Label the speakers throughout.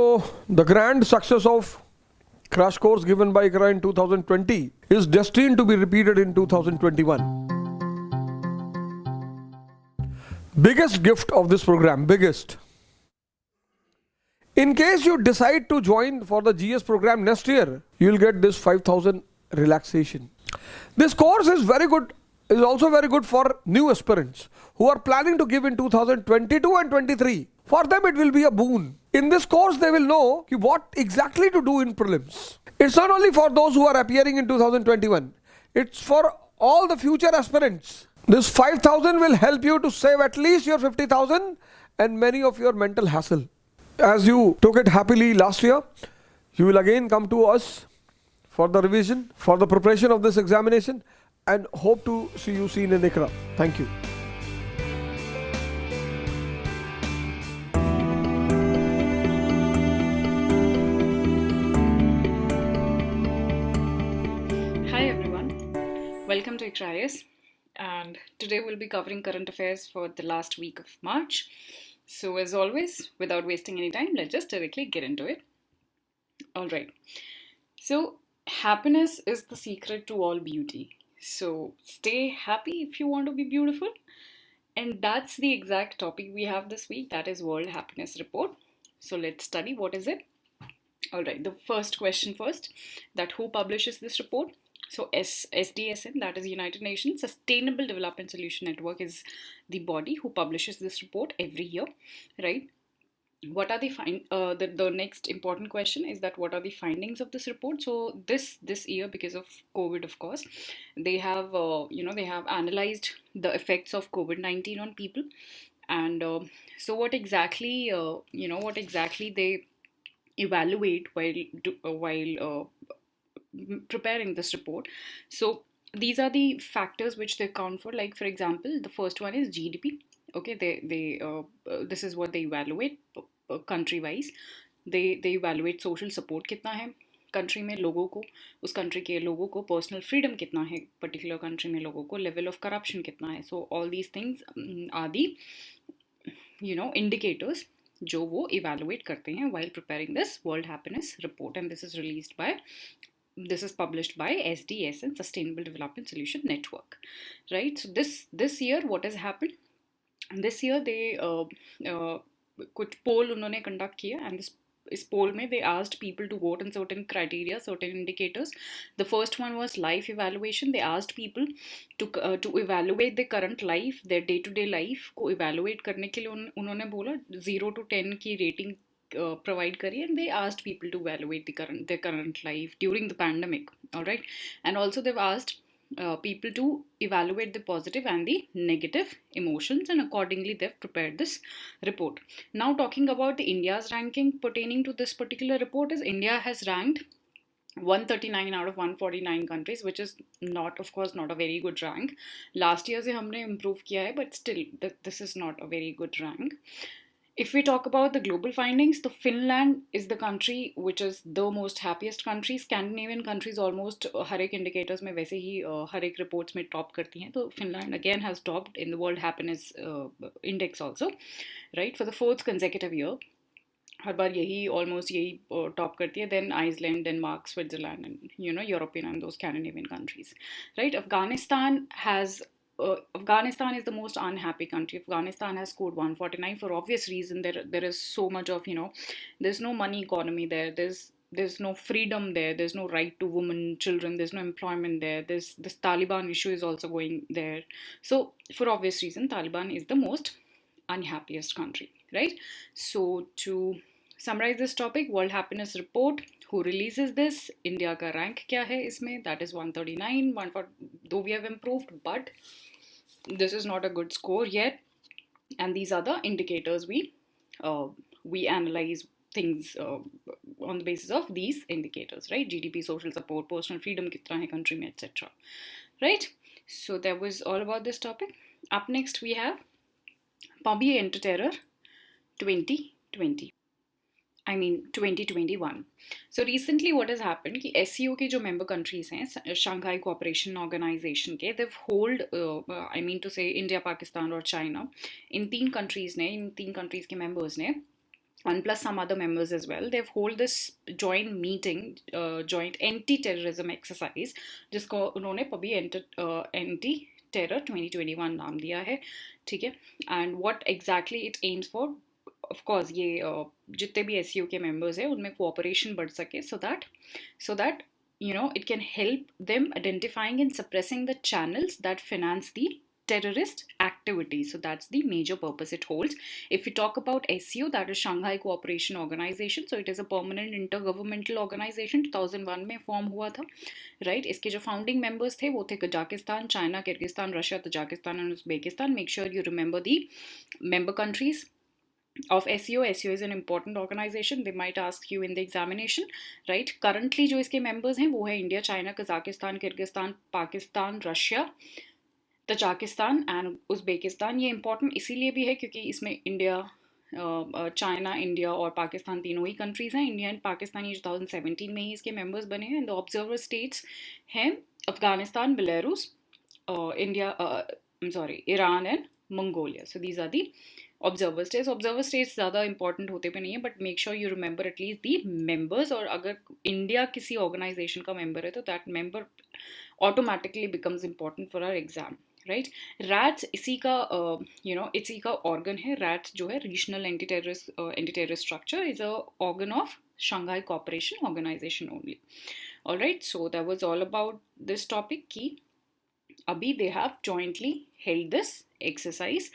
Speaker 1: So, the grand success of crash course given by ICRA in 2020 is destined to be repeated in 2021. Biggest gift of this program, biggest. In case you decide to join for the GS program next year, you will get this 5,000 relaxation. This course is very good, is also very good for new aspirants who are planning to give in 2022 and 23. For them it will be a boon. In this course they will know what exactly to do in prelims. It's not only for those who are appearing in 2021. It's for all the future aspirants. This 5,000 will help you to save at least your 50,000 and many of your mental hassle. As you took it happily last year, you will again come to us for the revision, for the preparation of this examination, and hope to see you soon in ICRA. Thank you.
Speaker 2: Hi everyone, welcome to ICRAIS, and today we'll be covering current affairs for the last week of March. So as always, without wasting any time, let's just directly get into it. Alright, so happiness is the secret to all beauty. So stay happy if you want to be beautiful. And that's the exact topic we have this week, that is World Happiness Report. So let's study what is it. Alright, the first question first, that who publishes this report? So SDSN, that is United Nations Sustainable Development Solution Network, is the body who publishes this report every year, right? What are the next important question is that what are the findings of this report? So this year, because of COVID, of course, they have they have analyzed the effects of COVID-19 on people, and so what exactly they evaluate while preparing this report. So these are the factors which they account for. Like for example, the first one is GDP. Okay, this is what they evaluate country wise. They evaluate social support कितना है country में लोगों को, उस country के लोगों को personal freedom कितना है पर्टिकुलर कंट्री में लोगों को, लेवल ऑफ करप्शन कितना है. So all these things are the indicators जो वो इवेलुएट करते हैं while preparing this World Happiness Report, and this is published by SDSN, Sustainable Development Solution Network, right? So this year what has happened? This year they कुछ poll उन्होंने conduct किया, and इस poll में they asked people to vote on certain criteria, certain indicators. The first one was life evaluation. They asked people to evaluate their current life, their day-to-day life को evaluate करने के लिए उन्होंने बोला 0 to 10 की rating provide करिए, and they asked people to evaluate their current life during the pandemic. All right, and also they've asked people to evaluate the positive and the negative emotions, and accordingly they've prepared this report. Now talking about the India's ranking pertaining to this particular report, is India has ranked 139 out of 149 countries, which is not, of course, not a very good rank. Last year से हमने improve किया है, but still this is not a very good rank. If we talk about the global findings, the Finland is the country which is the most happiest country. Scandinavian countries almost हर एक indicators में वैसे ही हर एक reports में top करती हैं. तो Finland again has topped in the World Happiness Index also, right, for the 4th consecutive year. हर बार यही almost यही top करती है. Then Iceland, Denmark, Switzerland, and European and those Scandinavian countries, right? Afghanistan is the most unhappy country. Afghanistan has scored 149 for obvious reason. There is so much of there's no money economy there. There's no freedom there. There's no right to women, children. There's no employment there. This Taliban issue is also going there. So for obvious reason, Taliban is the most unhappiest country, right? So to summarize this topic, World Happiness Report, who releases this, India का rank क्या है इसमें? That is 139. Though we have improved, but this is not a good score yet. And these are the indicators we analyze things on the basis of these indicators, right? GDP, social support, personal freedom कितना है country में, etc. Right? So that was all about this topic. Up next we have Pombi Enter Terror 2020. I mean 2021. So recently what has happened कि SCO के जो member countries हैं, Shanghai Cooperation Organization के, they've hold I mean to say India, Pakistan और China, इन तीन countries के members ने and plus some other members as well, they've hold this joint meeting, joint anti-terrorism exercise, जिसको उन्होंने अभी anti terror 2021 नाम दिया है, ठीक है. And what exactly it aims for, of course ये जितने भी एससीओ के मेंबर्स हैं उनमें कोऑपरेशन बढ़ सके, so that it can help them identifying and suppressing the channels that finance the terrorist activities. So that's the major purpose it holds. If we talk about SCO, that is Shanghai Cooperation Organization. So it is a permanent intergovernmental organization, 2001 में form हुआ था, right. इसके जो founding members थे वो थे Kazakhstan, China, Kyrgyzstan, Russia, Tajikistan and Uzbekistan. Make sure you remember the member countries of SEO. SEO is an important organization. They might ask you in the examination, right? Currently जो इसके members हैं वो है India, China, Kazakhstan, Kyrgyzstan, Pakistan, Russia, Tajikistan and Uzbekistan. ये important इसीलिए भी है क्योंकि इसमें इंडिया, चाइना, इंडिया और पाकिस्तान तीनों ही कंट्रीज़ हैं. इंडिया एंड पाकिस्तान ये 2017 में ही इसके मेंबर्स बने हैं. द ऑब्जर्वर स्टेट्स हैं Afghanistan, Belarus, India, Iran and Mongolia. So these are the observer states. Observer states ज़्यादा इंपॉर्टेंट होते पे नहीं है, but make sure you remember at least the members. और अगर इंडिया किसी ऑर्गेनाइजेशन का मेंबर है तो that member automatically becomes important for our exam, right. RATS इसी का इसी का ऑर्गन है. रैट्स जो है regional anti terrorist structure is a organ of Shanghai cooperation organisation only. Alright, so that was all about this topic की abhi they have jointly held this exercise.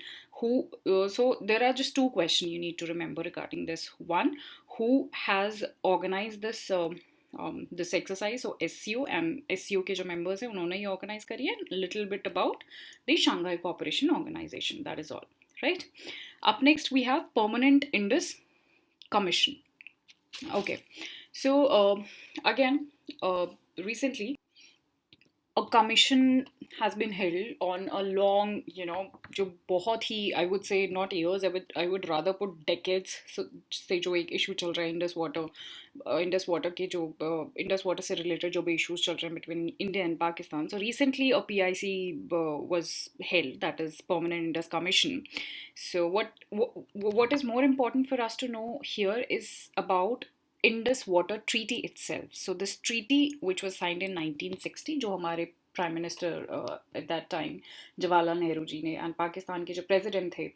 Speaker 2: So there are just two questions you need to remember regarding this. One, who has organized this exercise? So SCO and SCO के जो members हैं उन्होंने ये organize करी है. Little bit about the Shanghai Cooperation Organization. That is all, right? Up next we have Permanent Indus Commission. Okay, so again, recently a commission has been held on a long, जो बहुत ही, I would say not years, I would rather put decades. So से जो एक issue चल रहा है Indus water के जो इंडस वाटर से रिलेटेड जो भी issues चल रहे हैं between India and Pakistan. So recently a PIC was held, that is Permanent Indus Commission. So what is more important for us to know here is about Indus Water Treaty itself. So this treaty, which was signed in 1960, जो हमारे prime minister at that time Jawaharlal Nehru ji ने and Pakistan के जो president थे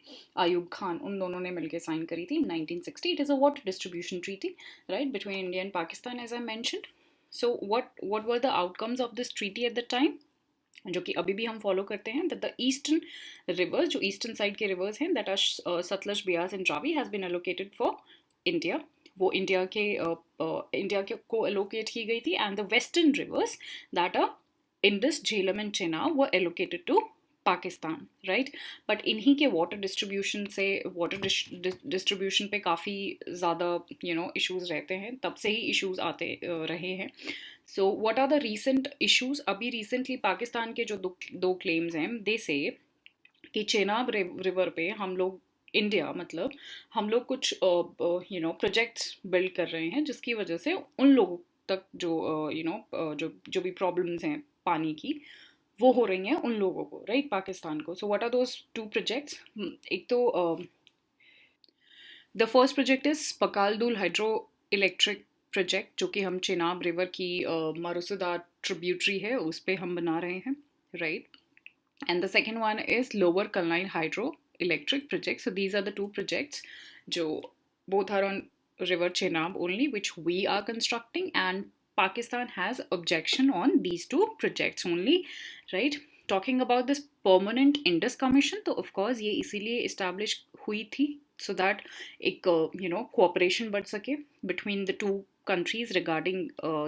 Speaker 2: आयूब खान, उन दोनों ने मिलकर साइन करी थी 1960. It is a water distribution treaty, right, between India and Pakistan, as I mentioned. So what were the outcomes of this treaty at the time, जो कि अभी भी हम फॉलो करते हैं, दैट द ईस्टर्न रिवर्स, जो ईस्टर्न साइड के rivers हैं, that are Sutlej, Beas and Ravi, has been allocated for India. वो इंडिया के को एलोकेट की गई थी. And the western rivers that are Indus, Jhelum and Chenab were allocated to Pakistan, right. But इन्हीं के वाटर डिस्ट्रीब्यूशन पे काफ़ी ज़्यादा इश्यूज़ रहते हैं, तब से ही इश्यूज़ आते रहे हैं. So what are the recent issues? अभी रिसेंटली पाकिस्तान के जो दो क्लेम्स हैं, दे से कि चेनाब रिवर पे हम लोग, इंडिया मतलब, हम लोग कुछ प्रोजेक्ट्स बिल्ड कर रहे हैं जिसकी वजह से उन लोगों तक जो जो भी प्रॉब्लम्स हैं पानी की, वो हो रही हैं उन लोगों को, राइट, पाकिस्तान को. सो what are those two projects? एक तो the first project is पकालदुल hydro electric project, जो कि हम चेनाब रिवर की मारुसदा ट्रिब्यूटरी है उस पर हम बना रहे हैं, right. And the second one is Lower Kalnine Hydro Electric Project. So these are the two projects, jo both are on River Chenab only, which we are constructing, and Pakistan has objection on these two projects only, right? Talking about this Permanent Indus Commission, तो of course ये इसीलिए establish हुई थी so that एक cooperation बढ़ सके between the two countries regarding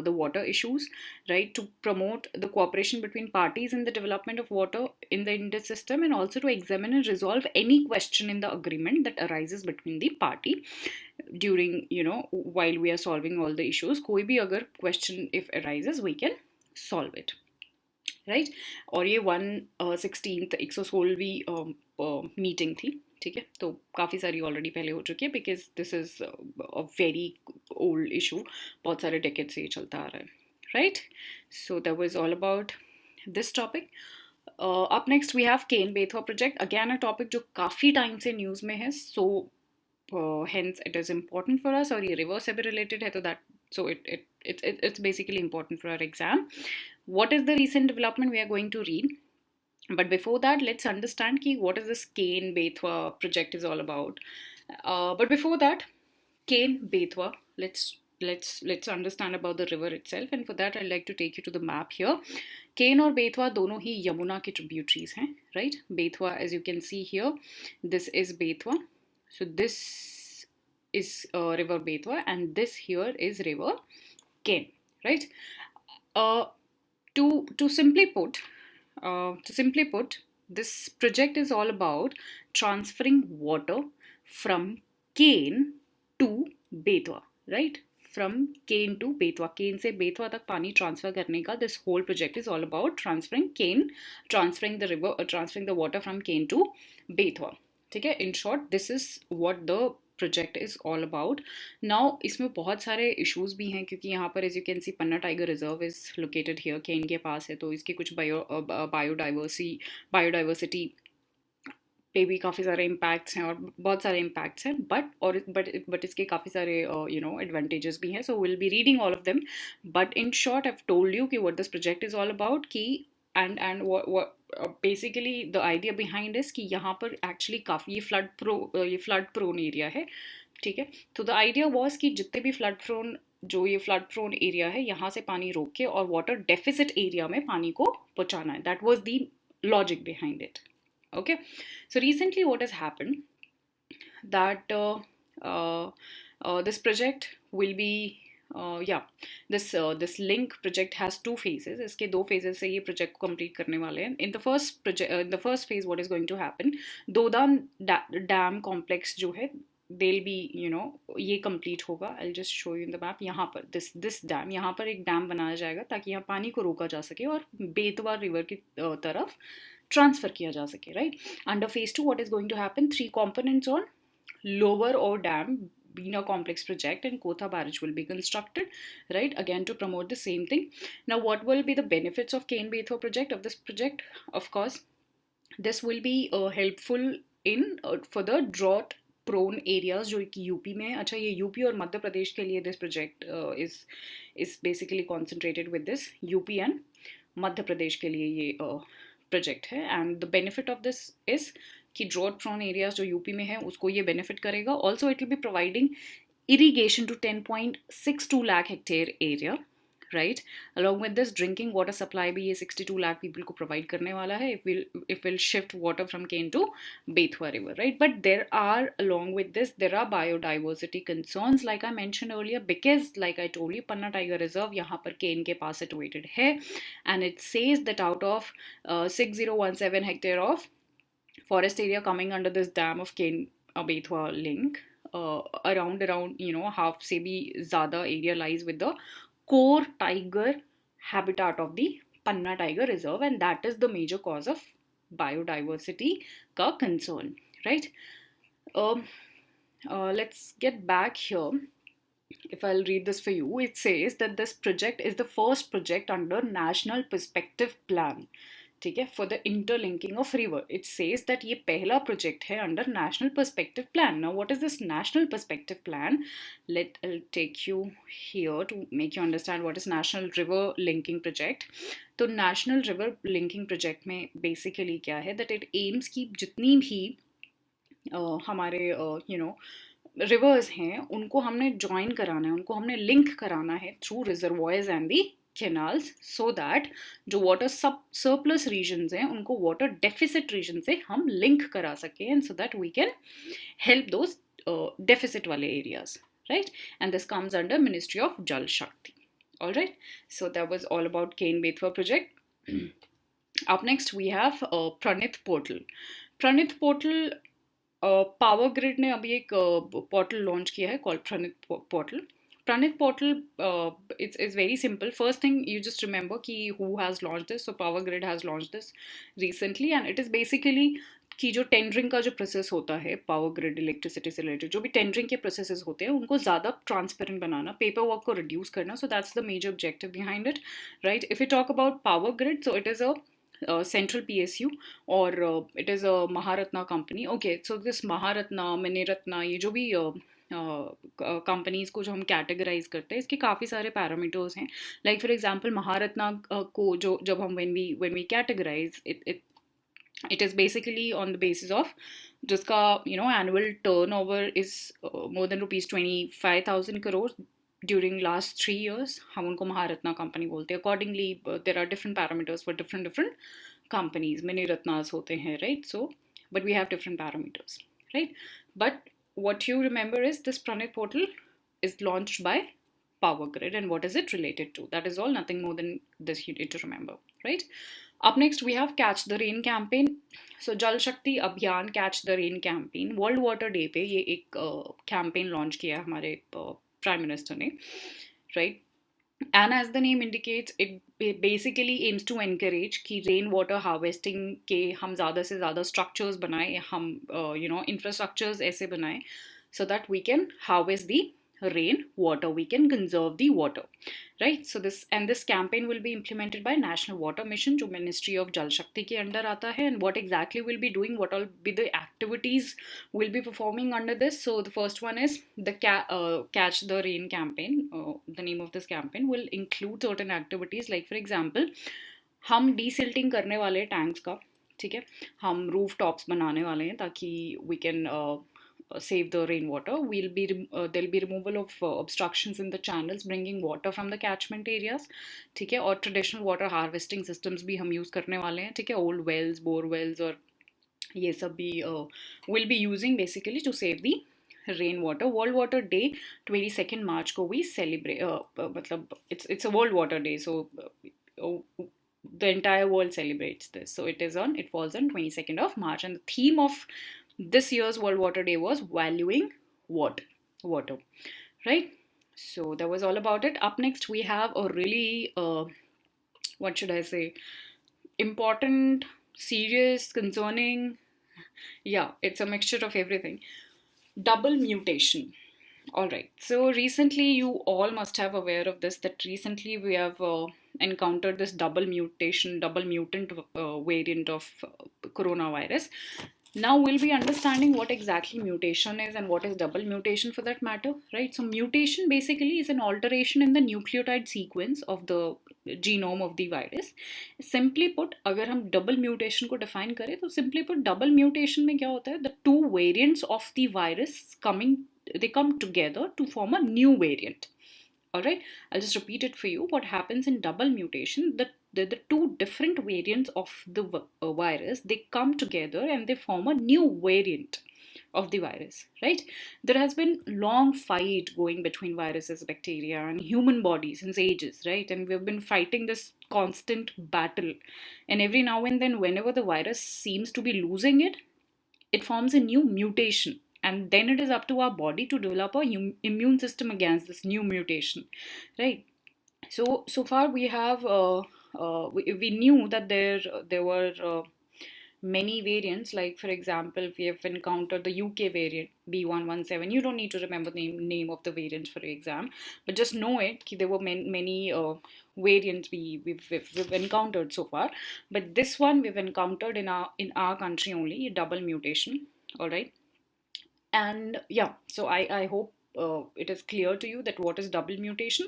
Speaker 2: the water issues, right, to promote the cooperation between parties in the development of water in the Indus system, and also to examine and resolve any question in the agreement that arises between the party during, while we are solving all the issues. कोई भी अगर question if arises, we can solve it, right. और ये 116th 116वीं meeting थी, ठीक है. तो काफ़ी सारी ऑलरेडी पहले हो चुकी है, because this is a very old issue, बहुत सारे डेकेड से ये चलता आ रहा है, right. So that was all about this topic. Up next we have Ken Betwa project, again a topic जो काफ़ी टाइम से न्यूज़ में है. सो hence it is important for us, और ये river से भी related है, तो that, so it's basically important for our exam. What is the recent development we are going to read? But before that, let's understand ki what is this Kane Bethwa project is all about. But before that, Kane Bethwa, let's understand about the river itself, and for that I'd like to take you to the map here. Kane और बेतवा दोनों ही यमुना के tributaries हैं, right? Betwa, as you can see here, this is Betwa. So this is river Betwa, and this here is river Kane, right? To simply put, this project is all about transferring water from Kane to Betwa, right? From Kane to Betwa, Kane से बेतवा तक पानी transfer करने का, this whole project is all about transferring the water from Kane to Betwa. ठीक है, in short this is what the project is all about. Now इसमें बहुत सारे issues भी हैं, क्योंकि यहाँ पर as you can see Panna tiger reserve is located here, केन के पास है, तो इसके कुछ बायोडाइवर्सिटी पे भी काफ़ी सारे इम्पैक्ट्स हैं और बहुत सारे इम्पैक्ट्स हैं, बट इसके काफ़ी सारे एडवांटेजेस भी हैं. So will be reading all of them, but in short I have told you कि what this project is all about, कि and basically the idea behind is कि यहाँ पर एक्चुअली काफ़ी ये फ्लड प्रोन एरिया है, ठीक है. तो द आइडिया वॉज कि जितने भी फ्लड प्रोन एरिया है यहाँ से पानी रोक के और वाटर डेफिसिट एरिया में पानी को पहुँचाना है. That was the logic behind it. Okay, so recently what has happened that this project will be this link project has two phases. इसके दो phases से ये project को complete करने वाले हैं. In the first phase what is going to happen, दोदान dam complex जो है, they'll be ये complete होगा. I'll just show you in the map. यहाँ पर this dam, यहाँ पर एक dam बनाया जाएगा ताकि यहाँ पानी को रोका जा सके और बेतवा river की तरफ ट्रांसफर किया जा सके, right. Under phase 2 what is going to happen, 3 components on lower or dam Bina complex project and Kotha barrage will be constructed, right, again to promote the same thing. Now what will be the benefits of Kane Bethwa project, of this project? Of course this will be helpful in for the drought prone areas जो कि UP में है. अच्छा, ये UP और मध्य प्रदेश के लिए this project is basically concentrated with this, UP and Madhya Pradesh के लिए ये प्रोजेक्ट है. And the benefit of this is कि ड्रॉट प्रोन एरियाज जो यूपी में है उसको ये बेनिफिट करेगा. Also it will be providing irrigation to 10.62 lakh hectare area, right. Along with this drinking water supply भी ये 62 लाख पीपल को प्रोवाइड करने वाला है. If will shift water from Ken to Betwa river, right. But there are along with this there are biodiversity concerns like I mention earlier, because like I told you Panna tiger reserve यहाँ पर केन के पास situated है, and it says that out of 6017 hectare of forest area coming under this dam of Kane Bethwa link, around half से भी ज़्यादा area lies with the core tiger habitat of the Panna Tiger Reserve, and that is the major cause of biodiversity ka concern, right. Let's get back here. If I'll read this for you, it says that this project is the first project under National Perspective Plan, ठीक है, for the interlinking of river. It says that ये पहला project है under National Perspective Plan. Now what is this National Perspective Plan? I'll take you here to make you understand what is National River Linking Project. तो National River Linking Project में basically क्या है, that it aims कि जितनी भी हमारे rivers हैं उनको हमने join कराना है, उनको हमने link कराना है through reservoirs and the canals, so that जो water surplus regions हैं उनको water deficit regions से हम link करा सकें, and so that we can help those deficit वाले areas, right. And this comes under Ministry of Jal Shakti. All right, so that was all about Kane Bethwa project. Up next we have Pranith Portal. Pranith Portal, Power Grid ने अभी एक portal launch किया है called Pranith Portal. Pranith Portal, it's very simple. First thing, you just remember ki who has launched this. So Power Grid has launched this recently, and it is basically कि जो tendering का जो process होता है power grid electricity से related, जो भी tendering के प्रोसेसेस होते हैं उनको ज़्यादा ट्रांसपेरेंट बनाना, पेपर वर्क को रिड्यूस करना. So that's the major objective behind it, right. If you talk about power grid, so it is a Central PSU, और it is a Maharatna company. Okay, so this Maharatna, Miniratna, ये जो भी companies को जो हम categorise करते हैं, इसके काफ़ी सारे पैरामीटर्स हैं. लाइक फॉर एग्जांपल महारत्ना को जो जब हम when we categorize it is basically on the basis of जिसका annual turnover is more than rupees 25,000 crores during last 3 years. हम उनको महारत्ना कंपनी बोलते हैं. Accordingly there are different parameters for different companies. Many ratnas होते हैं, right? So but we have different parameters, right? But what you remember is this Pranit portal is launched by Power Grid, and what is it related to? That is all, nothing more than this you need to remember, right? Up next we have Catch the Rain campaign. So Jal Shakti Abhiyan Catch the Rain campaign, World Water Day पे ये एक campaign launch किया है हमारे Prime Minister ने, right? And as the name indicates, it basically aims to encourage कि rain water harvesting के हम ज़्यादा से ज़्यादा structures बनाएं, हम infrastructures ऐसे बनाएं so that we can harvest the rain water, we can conserve the water, right? So this campaign will be implemented by National Water Mission, जो Ministry of Jal Shakti के अंडर आता है. And what exactly will be doing, what all be the activities will be performing under this? So the first one is the Catch the Rain campaign. The name of this campaign will include certain activities, like for example हम desilting करने वाले tanks का, ठीक है, हम roof tops बनाने वाले हैं ताकि we can save the rainwater. There'll be removal of obstructions in the channels bringing water from the catchment areas, ठीक है, और traditional water harvesting systems भी हम use करने वाले हैं, ठीक है, old wells, bore wells और ये सब भी will be using basically to save the rainwater. World Water Day 22nd March को we celebrate, मतलब it's a World Water Day, so the entire world celebrates this. So it falls on 22nd of March, and the theme of this year's World Water Day was valuing water, right? So that was all about it. Up next we have a really what should I say, important, serious, concerning, yeah, it's a mixture of everything. Double mutation. All right, so recently you all must have aware of this, that recently we have encountered this double mutant variant of coronavirus. Now we'll be understanding what exactly mutation is and what is double mutation for that matter, right? So mutation basically is an alteration in the nucleotide sequence of the genome of the virus. Simply put, अगर हम double mutation को define करें तो simply put double mutation में क्या होता है? The two variants of the virus they come together to form a new variant. All right, I'll just repeat it for you. What happens in double mutation, the two different variants of the virus, they come together and they form a new variant of the virus, right? There has been long fight going between viruses, bacteria and human bodies since ages, right? And we've been fighting this constant battle, and every now and then whenever the virus seems to be losing it forms a new mutation, and then it is up to our body to develop a immune system against this new mutation, right? So far we have we knew that there were many variants. Like for example, we have encountered the UK variant B117. You don't need to remember the name of the variant for exam, but just know it there were many variants we've encountered so far. But this one we've encountered in our country only, double mutation. All right. And yeah, so I hope it is clear to you that what is double mutation.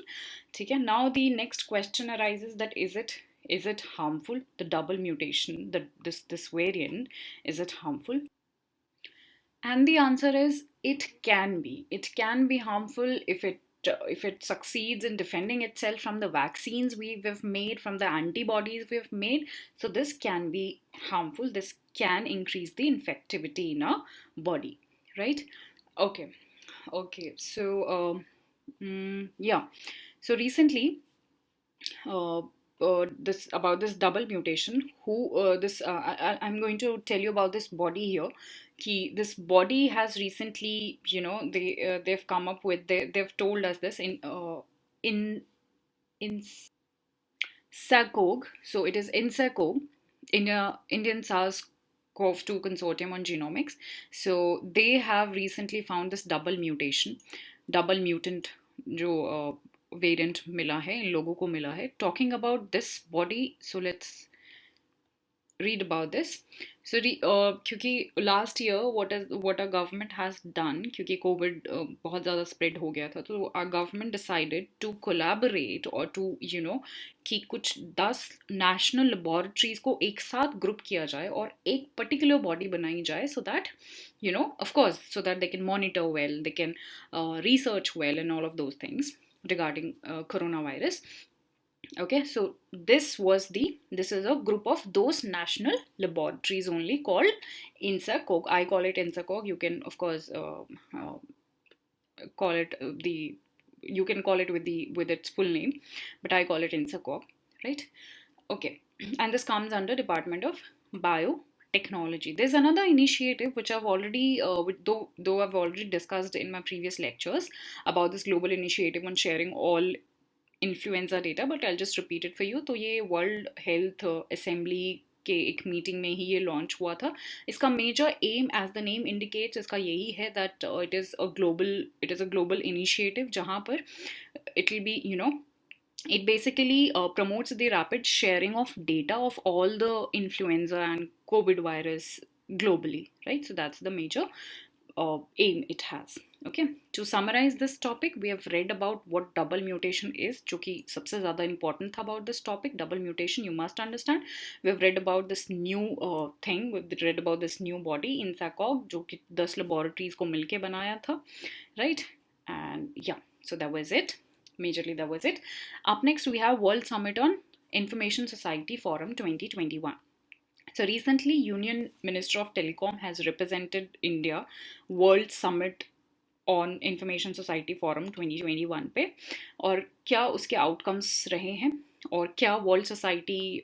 Speaker 2: Okay, now the next question arises, that is it harmful, the double mutation, this variant, is it harmful? And the answer is it can be harmful if it succeeds in defending itself from the vaccines we've made, from the antibodies we've made. So this can be harmful. This can increase the infectivity in our body, right? Okay. So yeah. So recently, this about this double mutation. I'm going to tell you about this body here. This body has recently, they've come up with, they've told us this in SACOG. So it is INSACOG, Indian SARS-CoV-2 Consortium on Genomics. So they have recently found this double mutant जो variant मिला है, इन लोगों को मिला है. Talking about this body, so let's read about this. So क्योंकि last year what our government has done, क्योंकि COVID बहुत ज़्यादा spread हो गया था, तो our government decided to collaborate or to कि कुछ 10 national laboratories को एक साथ group किया जाए और एक particular body बनाई जाए, so that of course, so that they can monitor well, they can research well and all of those things regarding coronavirus. Okay, so this is a group of those national laboratories only called INSACOG. I call it INSACOG. You can of course call it the you can call it with its full name, but I call it INSACOG, right? Okay, and this comes under Department of Biotechnology. There's another initiative which I've already, though I've already discussed in my previous lectures about this global initiative on sharing all influenza data, but I just repeat it for you. तो ये world health assembly के एक meeting में ही ये launch हुआ था. इसका major aim, as the name indicates, इसका यही है that it is a global initiative जहाँ पर it will be it basically promotes the rapid sharing of data of all the influenza and COVID virus globally, right? So that's the major aim it has. Okay, to summarize this topic, we have read about what double mutation is, जो कि सबसे ज़्यादा important था about this topic. Double mutation, you must understand. We have read about this new thing, we've read about this new body, INSACOG, जो कि 10 laboratories को मिलके बनाया था, right? And yeah, so that was it. Majorly that was it. Up next we have World Summit on Information Society Forum 2021. So recently Union Minister of Telecom has represented India World Summit on Information Society Forum 2021 पे, और क्या उसके outcomes रहे हैं और क्या world society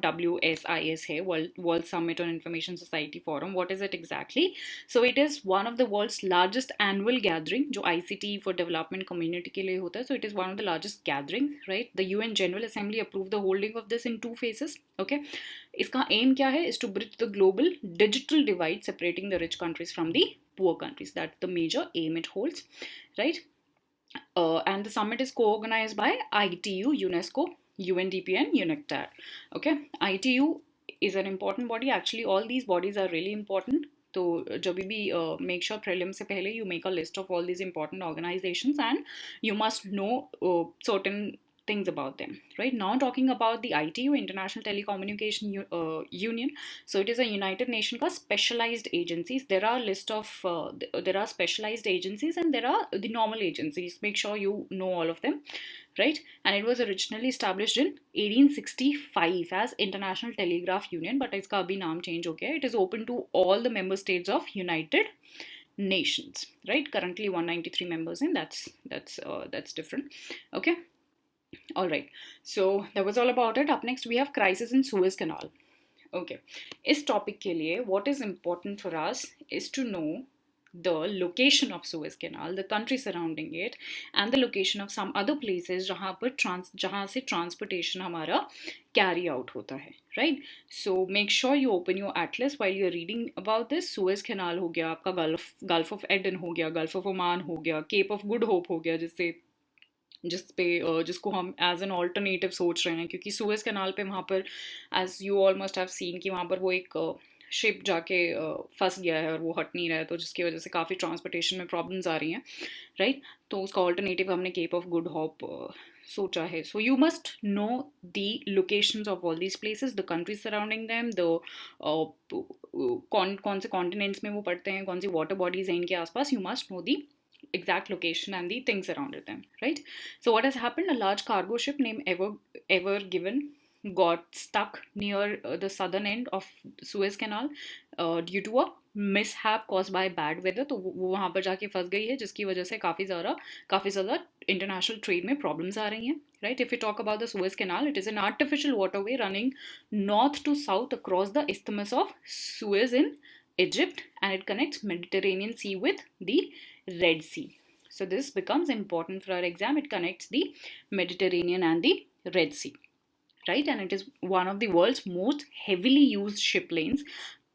Speaker 2: WSIS है, world summit on information society forum, what is it exactly. So it is one of the world's largest annual gathering जो ICT फॉर डेवलपमेंट कम्युनिटी के लिए होता है. So it is one of the largest gathering, right. The UN general assembly approve the holding of this in 2 phases. Okay, इसका aim क्या है? Is to bridge the global digital divide separating the rich countries from the poor countries. That's the major aim it holds, right? And the summit is co-organized by ITU, UNESCO, UNDP and UNICTAR. Okay, ITU is an important body. Actually all these bodies are really important. तो जब भी make sure prelim से पहले you make a list of all these important organizations and you must know certain things about them, right? Now talking about the ITU, International Telecommunication Union. So it is a United Nations ka specialized agencies. There are list of there are specialized agencies and there are the normal agencies. Make sure you know all of them, right? And it was originally established in 1865 as International Telegraph Union, but iska abhi naam change ho gaya. It is open to all the member states of United Nations, right? Currently 193 members in. That's different. Okay, all right, so that was all about it. Up next we have crisis in Suez Canal. Okay, इस topic के लिए what is important for us is to know the location of Suez Canal, the country surrounding it, and the location of some other places जहाँ से transportation हमारा carry out होता है, right? So make sure you open your atlas while you're reading about this. Suez Canal हो गया आपका, Gulf of Aden हो गया, Gulf of Oman हो गया, Cape of Good Hope हो गया, जिसको हम एज एन ऑल्टरनेटिव सोच रहे हैं, क्योंकि सुएज कैनाल पे वहाँ पर as you all must have seen कि वहाँ पर वो एक शिप जाके फंस गया है और वो हट नहीं रहा है, तो जिसकी वजह से काफ़ी ट्रांसपोर्टेशन में प्रॉब्लम्स आ रही हैं, राइट? तो उसका ऑल्टरनेटिव हमने केप ऑफ गुड होप सोचा है. So you must know the locations of all these places, the countries surrounding them, the कौन से कॉन्टिनेंट्स में वो पड़ते हैं, कौन सी वाटर बॉडीज हैं इनके आसपास. You must know the exact location and the things around them, right? So what has happened? A large cargo ship named Ever Given got stuck near the southern end of Suez Canal due to a mishap caused by bad weather. तो वो वहाँ पर जाके फंस गई है, जिसकी वजह से काफ़ी ज़्यादा international trade में problems आ रही हैं, right? If we talk about the Suez Canal, it is an artificial waterway running north to south across the Isthmus of Suez in Egypt, and it connects Mediterranean Sea with the Red Sea. So this becomes important for our exam. It connects the Mediterranean and the Red Sea, right? And it is one of the world's most heavily used ship lanes.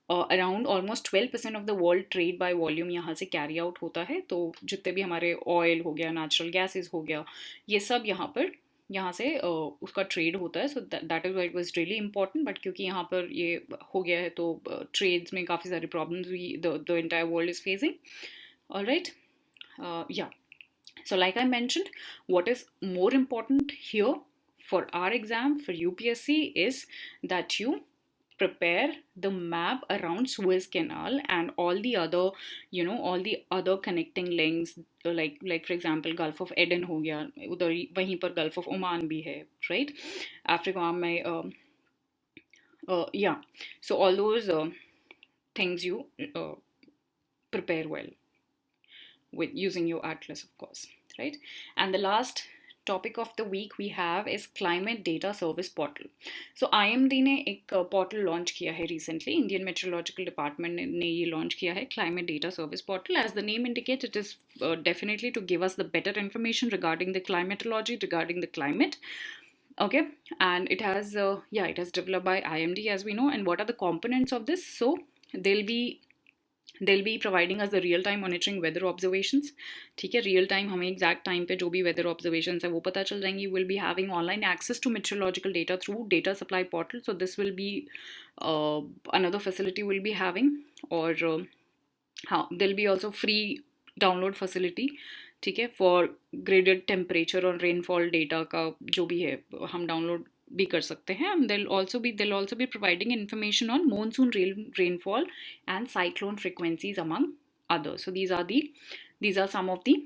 Speaker 2: Around almost 12% of the world trade by volume यहाँ से carry out होता है. तो जितने भी हमारे oil हो गया, natural gases हो गया, ये सब यहाँ पर यहाँ से उसका ट्रेड होता है, so that is why it was really important. But क्योंकि यहाँ पर ये हो गया है तो ट्रेड्स में काफ़ी सारी प्रॉब्लम्स हुई the entire world is facing. Alright, या. So, like I mentioned, what is more important here for our exam for UPSC is that you prepare the map around Suez Canal and all the other, all the other connecting links, like for example Gulf of Aden हो गया उधर, वहीं पर Gulf of Oman भी है, right? Africa में yeah. So all those things you prepare well with using your atlas, of course, right? And the last topic of the week we have is climate data service portal. So IMD ने एक portal launch किया है recently. Indian Meteorological Department ने ये launch किया है climate data service portal. As the name indicates, it is definitely to give us the better information regarding the climatology, regarding the climate. Okay, and it has it has developed by IMD, as we know. And what are the components of this? So they'll be providing us the real time monitoring weather observations. ठीक है, real time हमें exact time पे जो भी weather observations है वो पता चल जाएंगी. We'll be having online access to meteorological data through data supply portal. So this will be another facility we'll be having. Or there'll be also free download facility, ठीक है, for graded temperature और rainfall data का जो भी है हम download भी कर सकते हैं. And they'll also be providing information on monsoon rainfall and cyclone frequencies among others. So these are some of the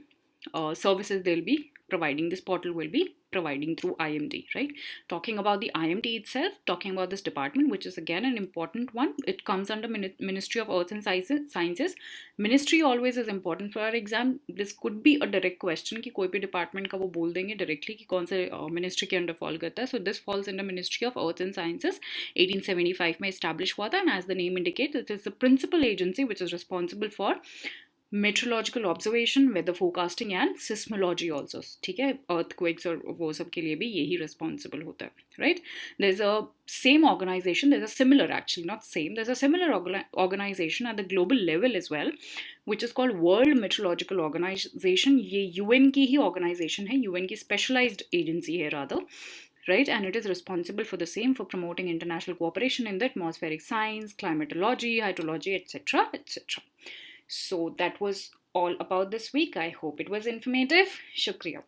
Speaker 2: services they'll be providing. This portal will be providing through IMD, right? Talking about the IMD itself, talking about this department, which is again an important one. It comes under Ministry of Earth and Sciences. Ministry always is important for our exam. This could be a direct question कि कोई भी department का वो बोल देंगे directly कि कौन से ministry के under fall करता है. So this falls under Ministry of Earth and Sciences. 1875 में established हुआ था, and as the name indicates, it is the principal agency which is responsible for meteorological observation, weather forecasting and seismology also. ठीक है, earthquakes और वो सब के लिए भी यही responsible होता है, right? There's a same organization, there's a similar, actually not same, there's a similar organization at the global level as well, which is called World Meteorological Organization. ये UN की ही organization है, UN की specialized agency है rather, right? And it is responsible for the same, for promoting international cooperation in the atmospheric science, climatology, hydrology, etc., etc. So that was all about this week. I hope it was informative. Shukriya.